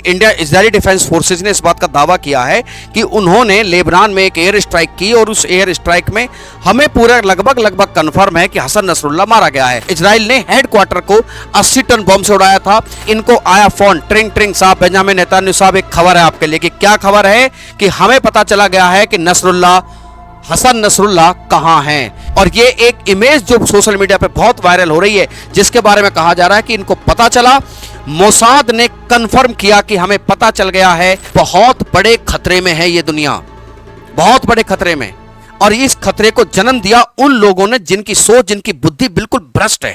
India Israeli defence forces ने इस बात का दावा किया है कि उन्होंने लेबनान में एक एयर स्ट्राइक की और उस एयर स्ट्राइक में हमें पूरा लगभग कंफर्म है कि हसन नसरुल्लाह मारा गया है। इजराइल ने हेडक्वार्टर को 80 टन बम से उड़ाया था। इनको आया फोन, ट्रिंग ट्रिंग साहब, बेंजामिन नेतन्याहू साहब, एक खबर है आपके लिए कि क्या खबर है कि हमें पता चला गया है कि हसन नसरुल्लाह कहां हैं। और ये एक इमेज जो सोशल मीडिया पे बहुत वायरल हो रही है, जिसके बारे में कहा जा रहा है कि इनको पता चला, मोसाद ने कंफर्म किया कि हमें पता चल गया है, बहुत बड़े खतरे में है ये दुनिया, बहुत बड़े खतरे में। और इस खतरे को जन्म दिया उन लोगों ने जिनकी सोच, जिनकी बुद्धि बिल्कुल भ्रष्ट है।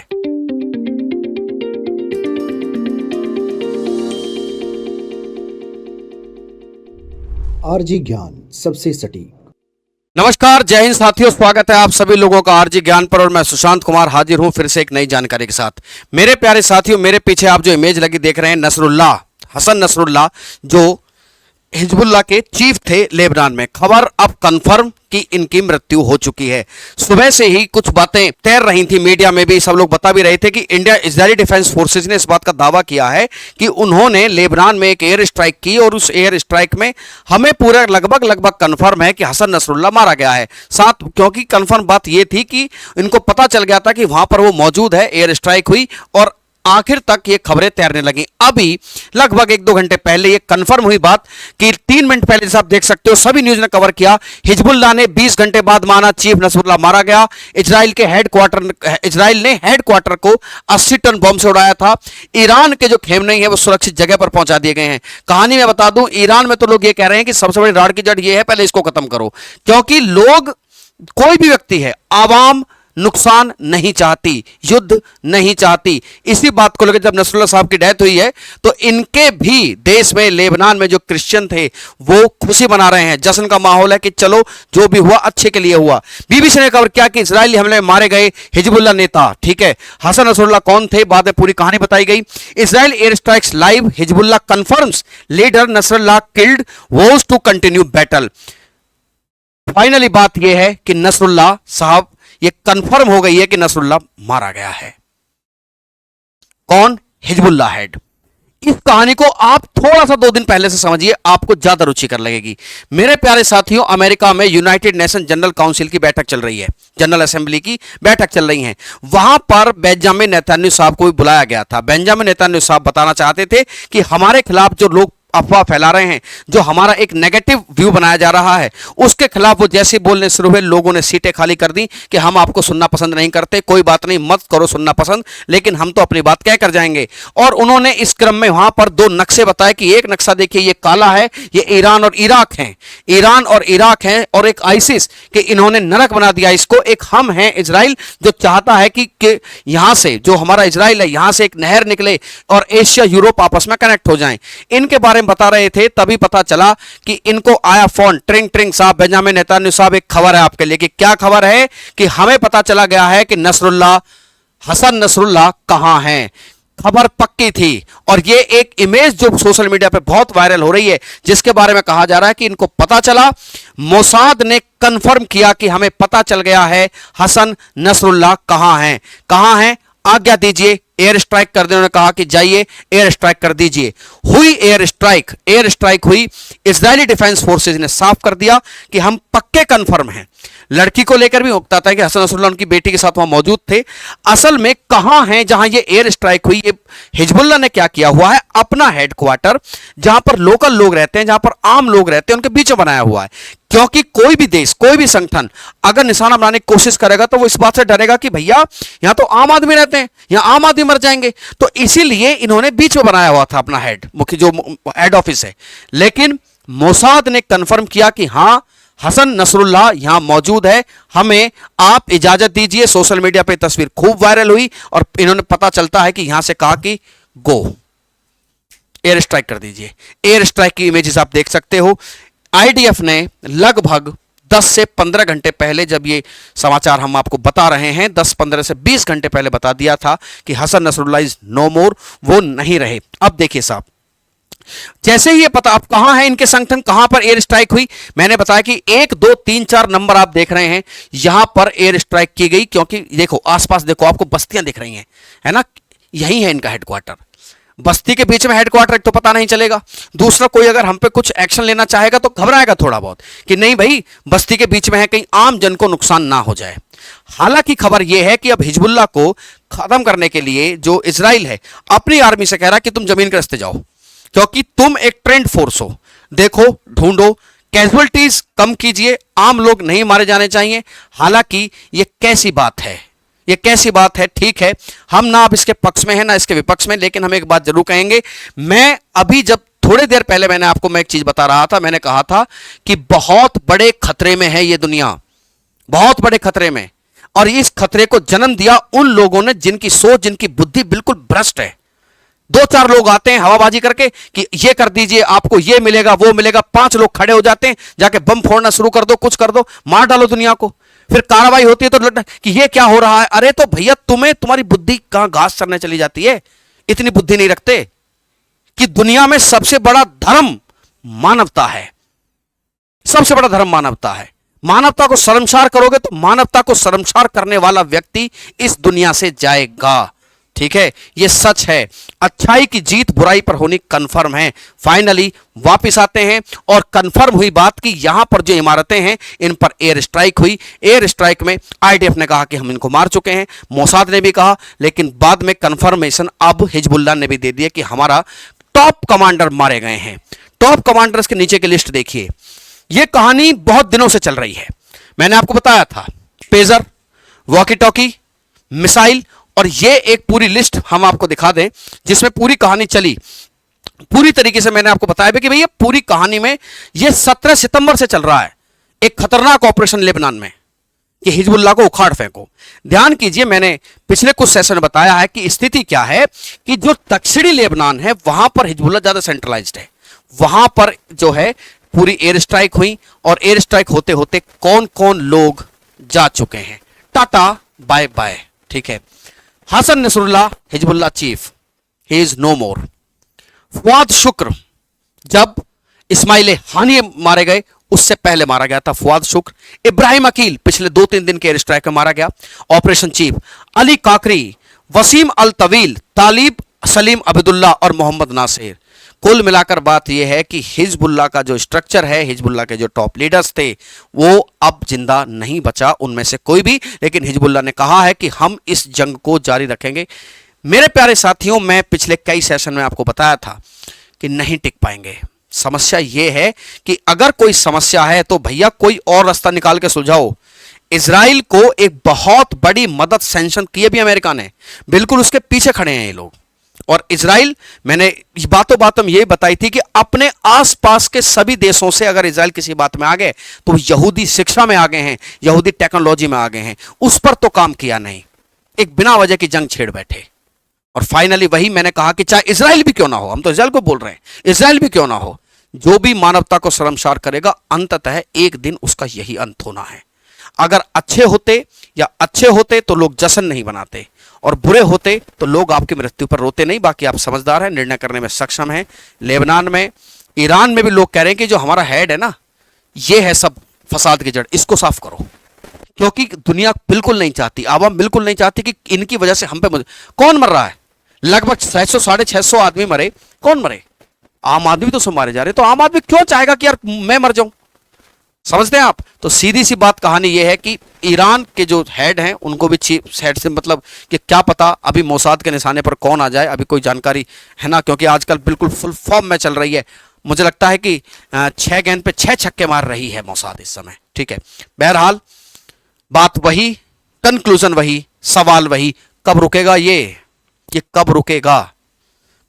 आरजी ज्ञान, सबसे सटीक। नमस्कार, जय हिंद साथियों, स्वागत है आप सभी लोगों का आरजी ज्ञान पर। और मैं सुशांत कुमार हाजिर हूं फिर से एक नई जानकारी के साथ। मेरे प्यारे साथियों, मेरे पीछे आप जो इमेज लगी देख रहे हैं, नसरुल्लाह, हसन नसरुल्लाह जो हिजबुल्लाह के चीफ थे लेबनान में। खबर अब कंफर्म कि इनकी मृत्यु हो चुकी है। सुबह से ही कुछ बातें तैर रही थी, मीडिया में भी सब लोग बता भी रहे थे कि इंडिया इजरायली डिफेंस फोर्सेज ने इस बात का दावा किया है कि उन्होंने लेबनान में एक एयर स्ट्राइक की और उस एयर स्ट्राइक में हमें पूरा लगभग कंफर्म है कि हसन नसरुल्लाह मारा गया है। साथ क्योंकि कंफर्म बात यह थी कि इनको पता चल गया था कि वहां पर वो मौजूद है, एयर स्ट्राइक हुई और आखिर तक ये खबरें तैरने लगी। अभी लगभग 1-2 घंटे पहले ये कंफर्म हुई बात कि 3 मिनट पहले जैसे आप देख सकते हो सभी न्यूज ने कवर किया, हिजबुल्लाह ने 20 घंटे बाद माना चीफ नसरुल्लाह मारा गया। इजराइल ने हेडक्वार्टर को 80 टन बम से उड़ाया था। ईरान के जो खेमनई है वो सुरक्षित जगह पर पहुंचा दिए गए हैं। कहानी में बता दूं, ईरान में तो लोग ये कह रहे हैं कि सबसे बड़ी राड़ की जड़ ये है, पहले इसको खत्म करो, क्योंकि लोग, कोई भी व्यक्ति है, आवाम नुकसान नहीं चाहती, युद्ध नहीं चाहती। इसी बात को लेकर जब नसरुल्लाह साहब की डेथ हुई है तो इनके भी देश में, लेबनान में जो क्रिश्चियन थे वो खुशी मना रहे हैं, जश्न का माहौल है कि चलो जो भी हुआ अच्छे के लिए हुआ। बीबीसी ने कवर किया कि इजरायली हमले में मारे गए हिजबुल्लाह नेता, ठीक है, हसन नसरुल्लाह कौन थे, बाद में पूरी कहानी बताई गई। Israel air strikes live, Hezbollah confirms leader Nasrallah killed, vows to continue battle. Finally बात यह है कि नसरुल्लाह साहब, ये कंफर्म हो गई है कि नसरुल्लाह मारा गया है। कौन? Hezbollah head. इस कहानी को आप थोड़ा सा 2 दिन पहले से समझिए, आपको ज्यादा रुचिकर लगेगी। मेरे प्यारे साथियों, अमेरिका में यूनाइटेड नेशन जनरल काउंसिल की बैठक चल रही है, जनरल असेंबली की बैठक चल रही है। वहां पर बेंजामिन नेतन्याहू साहब को भी बुलाया गया था। बेंजामिन नेतन्याहू साहब बताना चाहते थे कि हमारे खिलाफ जो लोग अफवाह फैला रहे हैं, जो हमारा एक नेगेटिव व्यू बनाया जा रहा है, उसके खिलाफ वो जैसे बोलने शुरू हुए, लोगों ने सीटें खाली कर दी कि हम आपको सुनना पसंद नहीं करते, कोई बात नहीं, मत करो सुनना पसंद, लेकिन हम तो अपनी बात कह कर जाएंगे। और उन्होंने इस क्रम में वहां पर 2 नक्शे बताए कि एक नक्शा देखिए, ये काला है, ये ईरान और इराक हैं, ईरान और इराक हैं, और एक आईसिस कि इन्होंने नरक बना दिया इसको। एक हम हैं इजराइल, जो चाहता है कि यहां से, जो हमारा इजराइल है, यहां से एक नहर निकले और एशिया यूरोप आपस में कनेक्ट हो जाएं। इनके बारे में बता रहे थे, तभी पता चला कि इनको आया फोन, ट्रिंग ट्रिंग साहब, बेंजामिन नेतन्याहू साहब, एक खबर है आपके लिए कि क्या खबर है कि हमें पता चला गया है कि हसन नसरुल्लाह कहां हैं। खबर पक्की थी। और ये एक इमेज जो सोशल मीडिया पे बहुत वायरल हो रही है, जिसके बारे में कहा जा रहा है कि इनको पता चला, मोसाद ने कंफर्म किया कि हमें पता चल गया है हसन नसरुल्लाह कहां हैं। कहां हैं? आज्ञा दीजिए, एयर स्ट्राइक कर दे। उन्होंने कहा कि जाइए एयर स्ट्राइक कर दीजिए। हुई एयर स्ट्राइक हुई। इजरायली डिफेंस फोर्सेज ने साफ कर दिया कि हम पक्के कंफर्म हैं। लड़की को लेकर भी होता था कि हसन नसरुल्लाह उनकी बेटी के साथ वहां मौजूद थे। असल में कहां हैं जहां ये एयर स्ट्राइक हुई? ये हिजबुल्लाह ने क्या किया हुआ है, अपना हेडक्वार्टर जहां पर लोकल लोग रहते हैं, जहां पर आम लोग रहते हैं, उनके बीच में बनाया हुआ है। क्योंकि कोई भी देश, कोई भी संगठन अगर निशाना बनाने की कोशिश करेगा तो वो इस बात से डरेगा कि भैया यहां तो आम आदमी रहते हैं, यहां आम आदमी मर जाएंगे। तो इसीलिए इन्होंने बीच में बनाया हुआ था अपना मुख्य जो हेड ऑफिस है। लेकिन मोसाद ने कंफर्म किया कि हां, हसन नसरुल्लाह यहां मौजूद है, हमें आप इजाजत दीजिए। सोशल मीडिया पे तस्वीर खूब वायरल हुई और इन्होंने पता चलता है कि यहां से कहा कि गो, एयर स्ट्राइक कर दीजिए। एयर स्ट्राइक की इमेजेस आप देख सकते हो। आईडीएफ ने लगभग 10 से 15 घंटे पहले, जब ये समाचार हम आपको बता रहे हैं, 10-15 से 20 घंटे पहले बता दिया था कि हसन नसरुल्लाह इज नो मोर, वो नहीं रहे। अब देखिए साहब, जैसे ही ये पता, अब कहां है इनके संगठन, कहां पर एयर स्ट्राइक हुई, मैंने बताया कि 1 2 3 4 नंबर आप देख रहे हैं, यहां पर एयर स्ट्राइक की गई। क्योंकि देखो आसपास, देखो आपको बस्तियां दिख रही हैं, है ना, यही है इनका हेडक्वार्टर। बस्ती के बीच में हेडक्वार्टर, एक तो पता नहीं चलेगा, दूसरा कोई अगर हम पे कुछ एक्शन लेना चाहेगा तो घबराएगा थोड़ा बहुत कि नहीं भाई बस्ती के बीच में है, कहीं आम जन को नुकसान ना हो जाए। हालांकि खबर यह है कि अब हिजबुल्लाह को खत्म करने के लिए जो इजराइल है अपनी आर्मी से कह रहा है कि तुम जमीन के रास्ते जाओ, क्योंकि तुम एक ट्रेंड फोर्स हो, देखो ढूंढो, कैजुअलिटीज कम कीजिए, आम लोग नहीं मारे जाने चाहिए। हालांकि ये कैसी बात है, ये कैसी बात है। ठीक है, हम ना अब इसके पक्ष में हैं ना इसके विपक्ष में, लेकिन हम एक बात जरूर कहेंगे। मैं अभी जब थोड़ी देर पहले मैंने आपको मैं एक चीज बता रहा था, मैंने कहा था कि बहुत बड़े खतरे में है ये दुनिया, बहुत बड़े खतरे में, और इस खतरे को जन्म दिया उन लोगों ने जिनकी सोच, जिनकी बुद्धि बिल्कुल भ्रष्ट है। दो चार लोग आते हैं हवाबाजी करके कि ये कर दीजिए, आपको ये मिलेगा वो मिलेगा, 5 लोग खड़े हो जाते हैं, जाके बम फोड़ना शुरू कर दो, कुछ कर दो, मार डालो दुनिया को। फिर कार्रवाई होती है तो कि ये क्या हो रहा है। अरे तो भैया तुम्हें, तुम्हारी बुद्धि कहां घास चरने चली जाती है, इतनी बुद्धि नहीं रखते कि दुनिया में सबसे बड़ा धर्म मानवता है, सबसे बड़ा धर्म मानवता है। मानवता को शर्मसार करोगे तो मानवता को शर्मसार करने वाला व्यक्ति इस दुनिया से जाएगा। ठीक है, यह सच है। अच्छाई की जीत बुराई पर होनी कंफर्म है। फाइनली वापस आते हैं और कंफर्म हुई बात कि यहां पर जो इमारतें हैं इन पर एयर स्ट्राइक हुई। एयर स्ट्राइक में आईडीएफ ने कहा कि हम इनको मार चुके हैं, मोसाद ने भी कहा, लेकिन बाद में कंफर्मेशन अब हिजबुल्लाह ने भी दे दिया कि हमारा टॉप कमांडर मारे गए हैं। टॉप कमांडर्स के नीचे की लिस्ट देखिए। यह कहानी बहुत दिनों से चल रही है, मैंने आपको बताया था, पेजर, वॉकी टॉकी, मिसाइल, और ये एक पूरी लिस्ट हम आपको दिखा दें जिसमें पूरी कहानी चली पूरी तरीके से। मैंने आपको बताया कि भैया पूरी कहानी में ये 17 सितंबर से चल रहा है, एक खतरनाक ऑपरेशन लेबनान में कि हिजबुल्लाह को उखाड़ फेंको। ध्यान कीजिए, मैंने पिछले कुछ सेशन में बताया है कि स्थिति क्या है कि जो दक्षिणी लेबनान है वहां पर हिजबुल्लाह ज्यादा सेंट्रलाइज्ड है। वहां पर जो है पूरी एयर स्ट्राइक हुई, और एयर स्ट्राइक होते होते कौन कौन लोग जा चुके हैं, टाटा बाय बाय। ठीक है, Hassan Nasrallah Hezbollah chief, he is no more. Fuad Shukr, जब इस्माइल हानी मारे गए उससे पहले मारा गया था फुआद शुक्र। इब्राहिम अकील पिछले 2-3 दिन के एयर स्ट्राइक में मारा गया, ऑपरेशन चीफ। अली काकरी, वसीम अल तवील, तालिब सलीम अब्दुल्ला और मोहम्मद नासिर। कुल मिलाकर बात यह है कि हिजबुल्लाह का जो स्ट्रक्चर है, हिजबुल्लाह के जो टॉप लीडर्स थे, वो अब जिंदा नहीं बचा उनमें से कोई भी। लेकिन हिजबुल्लाह ने कहा है कि हम इस जंग को जारी रखेंगे। मेरे प्यारे साथियों, मैं पिछले कई सेशन में आपको बताया था कि नहीं टिक पाएंगे। समस्या यह है कि अगर कोई समस्या है तो भैया कोई और रास्ता निकाल के सुलझाओ। इजराइल को एक बहुत बड़ी मदद सैंक्शन की भी अमेरिका ने, बिल्कुल उसके पीछे खड़े हैं ये लोग। और इजराइल, मैंने बातों बातों में यही बताई थी कि अपने आसपास के सभी देशों से अगर इजराइल किसी बात में आ गए तो यहूदी शिक्षा में आ गए हैं, यहूदी टेक्नोलॉजी में आ गए हैं, उस पर तो काम किया नहीं, एक बिना वजह की जंग छेड़ बैठे। और फाइनली वही मैंने कहा कि चाहे इजराइल भी क्यों ना हो, हम तो इजराइल को बोल रहे हैं, इजराइल भी क्यों ना हो, जो भी मानवता को शर्मसार करेगा अंततः एक दिन उसका यही अंत होना है। अगर अच्छे होते तो लोग जश्न नहीं बनाते, और बुरे होते तो लोग आपकी मृत्यु पर रोते नहीं। बाकी आप समझदार हैं, निर्णय करने में सक्षम हैं। लेबनान में, ईरान में भी लोग कह रहे हैं कि जो हमारा हेड है ना, ये है सब फसाद की जड़, इसको साफ करो, क्योंकि दुनिया बिल्कुल नहीं चाहती, आवाम बिल्कुल नहीं चाहती कि इनकी वजह से हम पे कौन मर रहा है। लगभग 600-650 आदमी मरे, कौन मरे? आम आदमी तो सब मारे जा रहे। तो आम आदमी क्यों चाहेगा कि यार मैं मर जाऊं? समझते हैं आप? तो सीधी सी बात कहानी यह है कि ईरान के जो हेड हैं उनको भी चीफ हेड से मतलब कि क्या पता अभी मोसाद के निशाने पर कौन आ जाए, अभी कोई जानकारी है ना, क्योंकि आजकल बिल्कुल फुल फॉर्म में चल रही है। मुझे लगता है कि 6 गेंद पे 6 छक्के मार रही है मोसाद इस समय। ठीक है, बहरहाल बात वही, कंक्लूजन वही, सवाल वही, कब रुकेगा ये कब रुकेगा,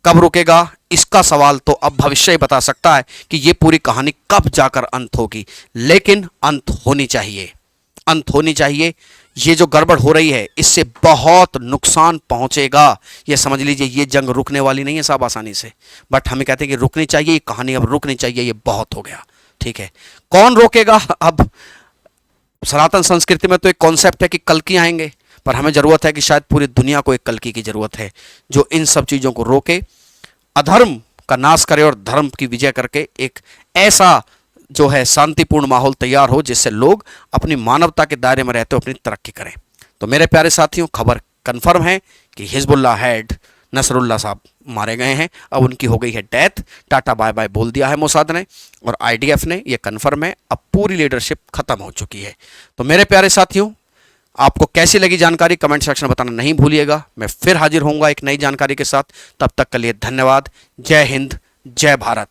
कब रुकेगा? इसका सवाल तो अब भविष्य ही बता सकता है कि ये पूरी कहानी कब जाकर अंत होगी। लेकिन अंत होनी चाहिए, अंत होनी चाहिए। ये जो गड़बड़ हो रही है इससे बहुत नुकसान पहुंचेगा, ये समझ लीजिए। ये जंग रुकने वाली नहीं है साहब आसानी से, बट हमें कहते हैं कि रुकनी चाहिए, ये कहानी अब रुकनी चाहिए, ये बहुत हो गया। ठीक है, कौन रोकेगा? अब सनातन संस्कृति में तो एक कॉन्सेप्ट है कि कल्कि आएंगे, पर हमें जरूरत है कि शायद पूरी दुनिया को एक कल्कि की जरूरत है जो इन सब चीजों को रोके, अधर्म का नाश करे और धर्म की विजय करके एक ऐसा जो है शांतिपूर्ण माहौल तैयार हो जिससे लोग अपनी मानवता के दायरे में रहते हुए अपनी तरक्की करें। तो मेरे प्यारे साथियों, खबर कंफर्म है कि हिजबुल्लाह हेड नसरुल्ला साहब मारे गए हैं, अब उनकी हो गई है डेथ, टाटा बाय बाय बोल दिया है मोसाद ने और आईडीएफ ने, ये कन्फर्म है, अब पूरी लीडरशिप खत्म हो चुकी है। तो मेरे प्यारे साथियों, आपको कैसी लगी जानकारी कमेंट सेक्शन में बताना नहीं भूलिएगा। मैं फिर हाजिर होऊंगा एक नई जानकारी के साथ, तब तक के लिए धन्यवाद। जय हिंद, जय भारत।